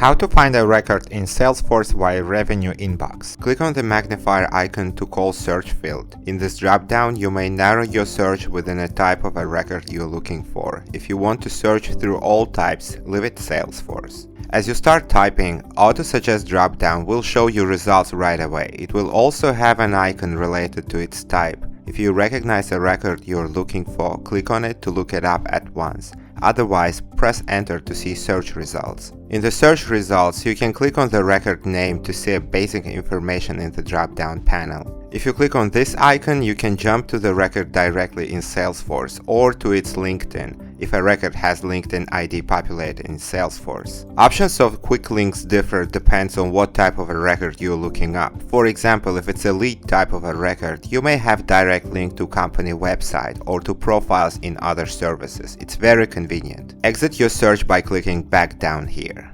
How to find a record in Salesforce via Revenue Inbox. Click on the magnifier icon to call search field. In this drop-down, you may narrow your search within a type of a record you're looking for. If you want to search through all types, leave it Salesforce. As you start typing, Auto-Suggest drop-down will show you results right away. It will also have an icon related to its type. If you recognize a record you're looking for, click on it to look it up at once. Otherwise, press Enter to see search results. In the search results, you can click on the record name to see basic information in the drop-down panel. If you click on this icon, you can jump to the record directly in Salesforce or to its LinkedIn, if a record has LinkedIn ID populated in Salesforce. Options of quick links differ depends on what type of a record you're looking up. For example, if it's a lead type of a record, you may have direct link to company website or to profiles in other services. It's very convenient. Exit your search by clicking back down here.